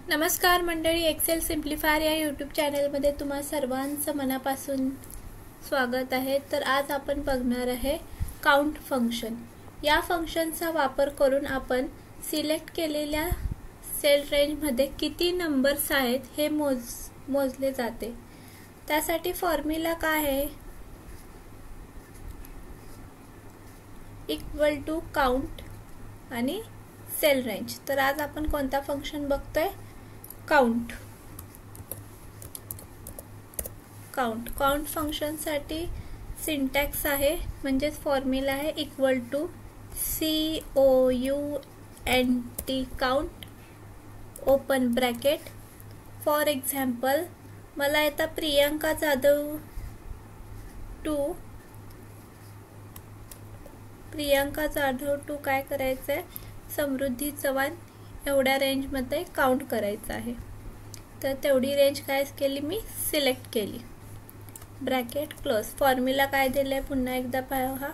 नमस्कार मंडळी, एक्सेल सिम्प्लिफायर या यूट्यूब चॅनलमध्ये तुम्हा सर्वांचं मनापासून स्वागत आहे। तर आज आपण बघणार आहे काउंट फंक्शन। या फंक्शनचा वापर करून आपण सिलेक्ट केलेल्या सेल रेंजमध्ये किती नंबर्स आहेत हे मोजले जाते। त्यासाठी फॉर्म्युला काय आहे, इक्वल टू काउंट आणि सेल रेंज। तर आज आपण कोणता फंक्शन बघतोय, काउंट फंक्शन साठी सिंटॅक्स आहे, म्हणजे फॉर्म्युला आहे equal to COUNT count open bracket. For example, मला आता प्रियंका जाधव टू काय करायचंय, समृद्धी चव्हाण एवढ्या रेंज मध्ये काउंट करायचं आहे। तर तेवढी रेंज काय केली, मी सिलेक्ट केली, ब्रॅकेट क्लोज। फॉर्म्युला काय दिलाय पुन्हा एकदा पहा,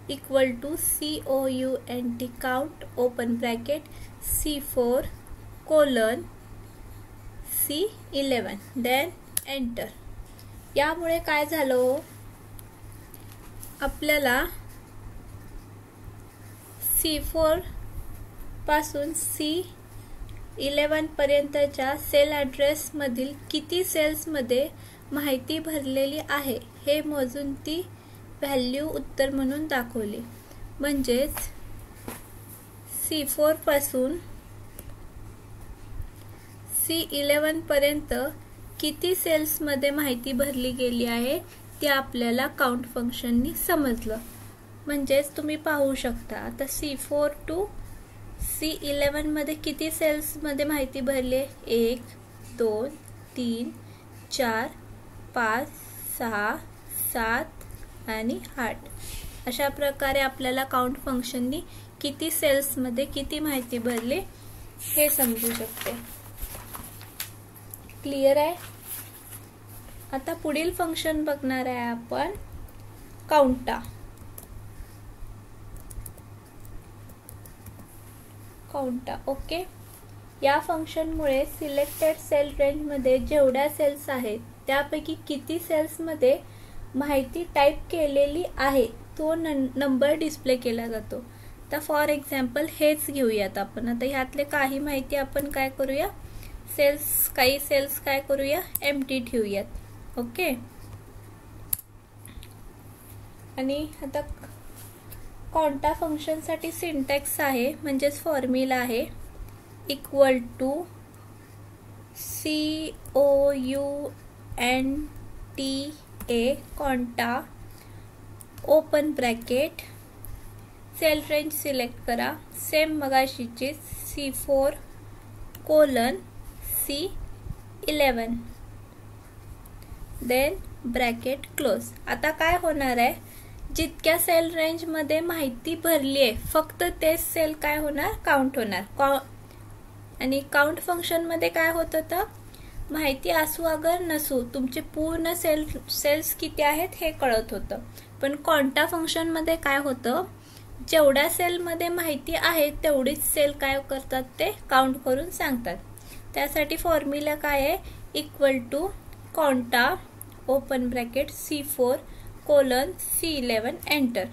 equal to COUNT count open bracket C4 colon C11 then enter. यामुळे काय झालं, आपल्याला C4 पासून C11 पर्यंतच्या सेल ॲड्रेस मधील किती सेल्स मध्ये माहिती भरलेली आहे हे मोजून ती व्हॅल्यू उत्तर म्हणून दाखवली। म्हणजेच C4 पासून C11 पर्यंत किती सेल्स मध्ये माहिती भरली गेली आहे ते आपल्याला काउंट फंक्शननी समजलं। म्हणजेच तुम्ही पाहू शकता, आता C4 टू C11 मध्ये किती सेल्स मध्ये माहिती भरली, 1 2 3 4 5 6 7 आणि 8। अशा प्रकारे आपल्याला काउंट फंक्शननी किती सेल्स मध्ये किती माहिती भरली हे समजू शकते। क्लियर आहे। आता पुढील फंक्शन बघणार आहे आपण, काउंटा। ओके, या फंक्शन मुळे सिलेक्टेड सेल रेंज मध्ये जेवढ्या सेल्स आहेत त्यापैकी किती सेल्स मध्ये माहिती टाइप केलेली आहे तो नंबर डिस्प्ले केला जातो। तर फॉर एक्झाम्पल हेच घेऊयात आपण। आता ह्यातले काही माहिती आपण काय करूया, काही सेल्स काय करूया, एम्प्टी ठेवूयात। ओके, आणि आता काउंटा फंक्शन साठी सिंटॅक्स आहे, म्हणजेच फॉर्म्युला आहे equal to COUNTA COUNTA open bracket, cell range select करा, सेम मगाशीची C4 colon C11 then bracket close. आता काय होणार आहे, जितक्या सेल रेंज मध्ये माहिती भरली आहे फक्त तेच सेल काय होणार, काउंट होणार। आणि काउंट फंक्शन मध्ये काय होत होतं, माहिती असू अगर नसू तुमचे पूर्ण सेल्स किती आहेत हे कळत होतं। पण काउंटा फंक्शन मध्ये काय होतं, जेवढ्या सेल मध्ये माहिती आहे तेवढीच सेल काय करतात, ते काउंट करून सांगतात। त्यासाठी फॉर्म्युला काय आहे, equal to COUNTA open bracket C4 colon C11 enter.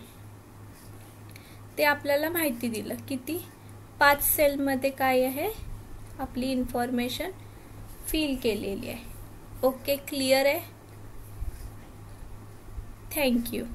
ते आपल्याला माहिती दिलं किती, 5 सेल मध्ये काय आहे, आपली इन्फॉर्मेशन फिल केलेली आहे। ओके, क्लियर आहे। थँक्यू।